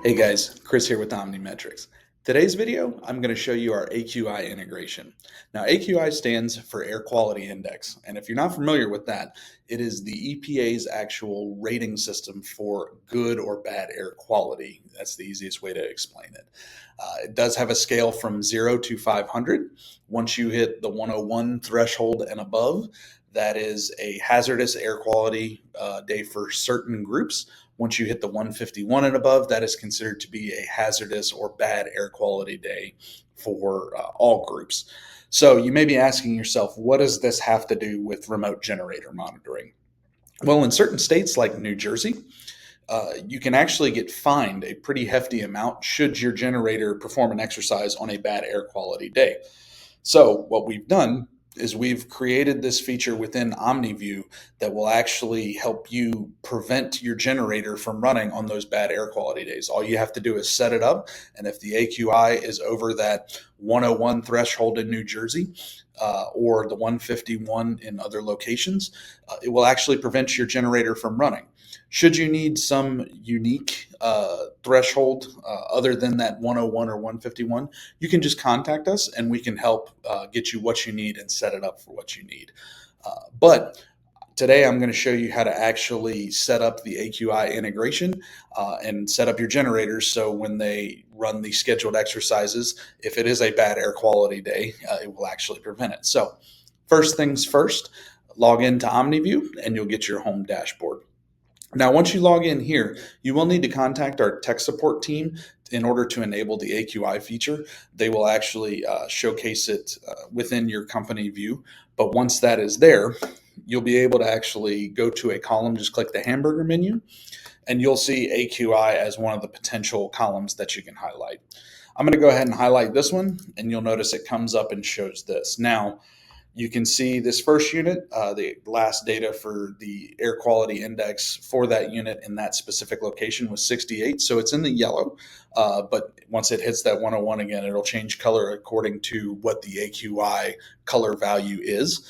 Hey guys, Chris here with OmniMetrics. Today's video, I'm going to show you our AQI integration. Now, AQI stands for Air Quality Index, and if you're not familiar with that, it is the EPA's actual rating system for good or bad air quality. That's the easiest way to explain it. It does have a scale from 0 to 500. Once you hit the 101 threshold and above, that is a hazardous air quality day for certain groups. Once you hit the 151 and above, that is considered to be a hazardous or bad air quality day for all groups. So you may be asking yourself, what does this have to do with remote generator monitoring? Well, in certain states like New Jersey, you can actually get fined a pretty hefty amount should your generator perform an exercise on a bad air quality day. So what we've done is we've created this feature within OmniView that will actually help you prevent your generator from running on those bad air quality days. All you have to do is set it up, and if the AQI is over that 101 threshold in New Jersey or the 151 in other locations, it will actually prevent your generator from running. Should you need some unique threshold other than that 101 or 151, you can just contact us and we can help get you what you need and set it up for what you need. But today I'm going to show you how to actually set up the AQI integration and set up your generators so when they run the scheduled exercises, if it is a bad air quality day, it will actually prevent it. So first things first, log into OmniView and you'll get your home dashboard. Now, once you log in here, you will need to contact our tech support team in order to enable the AQI feature. They will actually showcase it within your company view. But once that is there, you'll be able to actually go to a column, just click the hamburger menu, and you'll see AQI as one of the potential columns that you can highlight. I'm going to go ahead and highlight this one, and you'll notice it comes up and shows this. Now, you can see this first unit, the last data for the air quality index for that unit in that specific location was 68. So it's in the yellow, but once it hits that 101 again, it'll change color according to what the AQI color value is.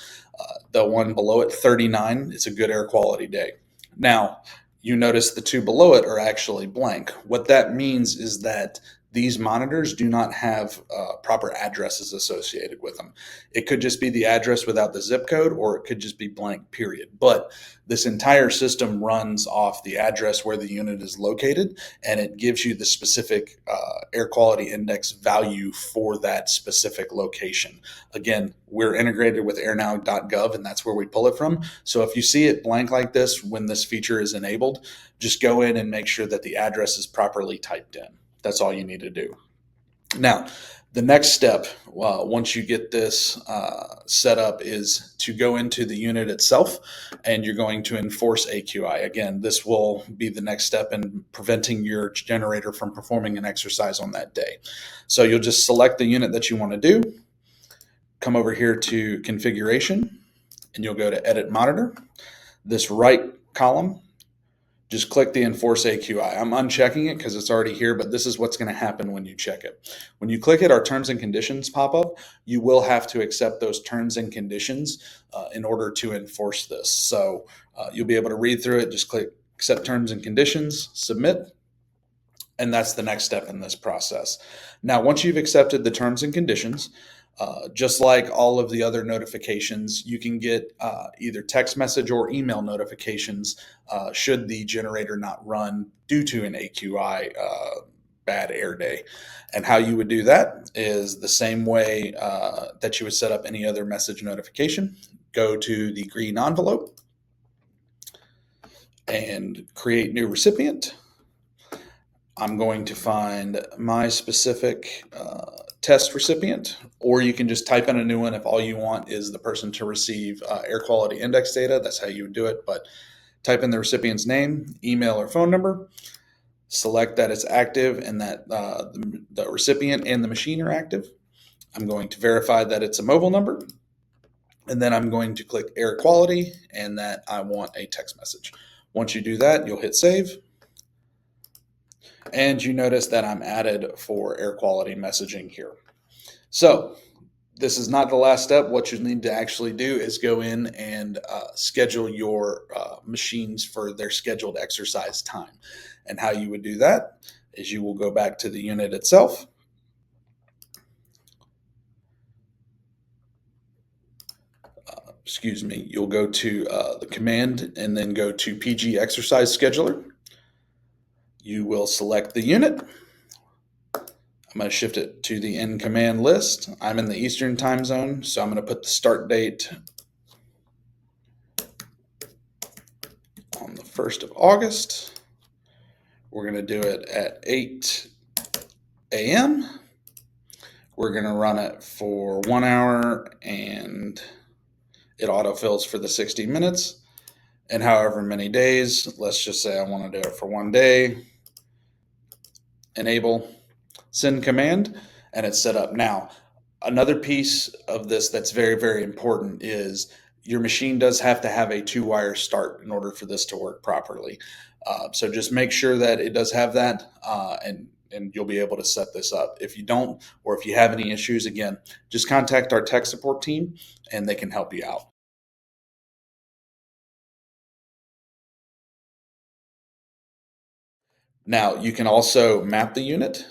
The one below it, 39, it's a good air quality day. Now, you notice the two below it are actually blank. What that means is that these monitors do not have proper addresses associated with them. It could just be the address without the zip code, or it could just be blank, period. But this entire system runs off the address where the unit is located, and it gives you the specific air quality index value for that specific location. Again, we're integrated with airnow.gov, and that's where we pull it from. So if you see it blank like this when this feature is enabled, just go in and make sure that the address is properly typed in. That's all you need to do. Now, the next step, once you get this set up, is to go into the unit itself, and you're going to enforce AQI. Again, this will be the next step in preventing your generator from performing an exercise on that day. So you'll just select the unit that you want to do, come over here to configuration, and you'll go to edit monitor. This right column, just click the enforce AQI. I'm unchecking it because it's already here, but this is what's going to happen when you check it. When you click it, our terms and conditions pop up. You will have to accept those terms and conditions in order to enforce this. So you'll be able to read through it. Just click accept terms and conditions, submit, and that's the next step in this process. Now, once you've accepted the terms and conditions, just like all of the other notifications, you can get either text message or email notifications should the generator not run due to an AQI bad air day. And how you would do that is the same way that you would set up any other message notification. Go to the green envelope and create new recipient. I'm going to find my specific test recipient, or you can just type in a new one if all you want is the person to receive air quality index data. That's how you would do it. But type in the recipient's name, email, or phone number. Select that it's active and that the recipient and the machine are active. I'm going to verify that it's a mobile number. And then I'm going to click air quality and that I want a text message. Once you do that, you'll hit save. And you notice that I'm added for air quality messaging here. So this is not the last step. What you need to actually do is go in and schedule your machines for their scheduled exercise time. And how you would do that is you will go back to the unit itself. Excuse me, you'll go to the command and then go to PG Exercise Scheduler. You will select the unit. I'm going to shift it to the in command list. I'm in the Eastern time zone, so I'm going to put the start date on the 1st of August. We're going to do it at 8 a.m. We're going to run it for 1 hour, and it autofills for the 60 minutes and however many days. Let's just say I want to do it for 1 day. Enable, send command, and it's set up. Now, another piece of this that's very, very important is your machine does have to have a 2-wire start in order for this to work properly. So just make sure that it does have that, and you'll be able to set this up. If you don't, or if you have any issues, again, just contact our tech support team and they can help you out. Now, you can also map the unit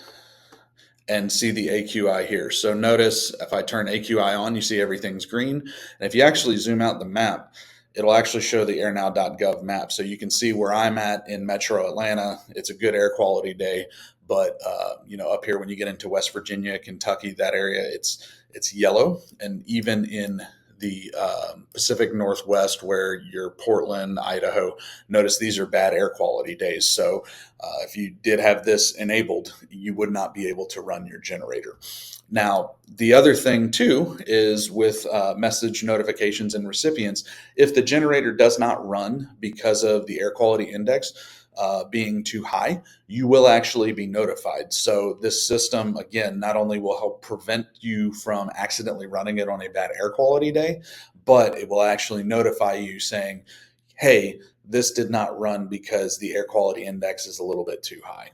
and see the AQI here. So notice if I turn AQI on, you see everything's green. And if you actually zoom out the map, it'll actually show the airnow.gov map. So you can see where I'm at in Metro Atlanta. It's a good air quality day. But up here when you get into West Virginia, Kentucky, that area, it's yellow. And even in the Pacific Northwest, where you're Portland, Idaho, notice these are bad air quality days. So if you did have this enabled, you would not be able to run your generator. Now, the other thing too is with message notifications and recipients, if the generator does not run because of the air quality index being too high, you will actually be notified. So this system, again, not only will help prevent you from accidentally running it on a bad air quality day, but it will actually notify you saying, hey, this did not run because the air quality index is a little bit too high.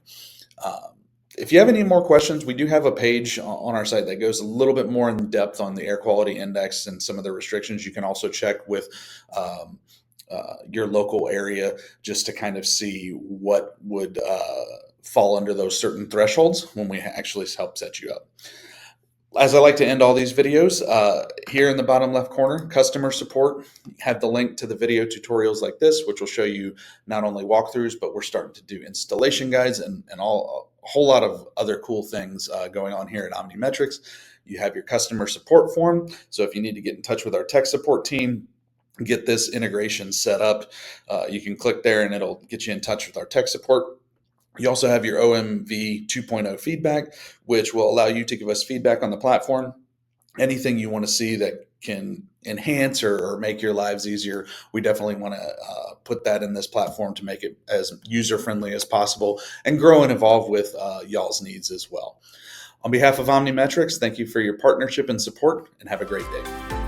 If you have any more questions, we do have a page on our site that goes a little bit more in depth on the air quality index and some of the restrictions. You can also check with your local area just to kind of see what would fall under those certain thresholds when we actually help set you up. As I like to end all these videos, here in the bottom left corner, customer support, have the link to the video tutorials like this, which will show you not only walkthroughs, but we're starting to do installation guides and a whole lot of other cool things going on here at OmniMetrics. You have your customer support form. So if you need to get in touch with our tech support team, get this integration set up, you can click there and it'll get you in touch with our tech support. You also have your OmniView 2.0 feedback, which will allow you to give us feedback on the platform. Anything you want to see that can enhance or make your lives easier, we definitely want to put that in this platform to make it as user-friendly as possible and grow and evolve with y'all's needs as well. On behalf of OmniMetrics, thank you for your partnership and support, and have a great day.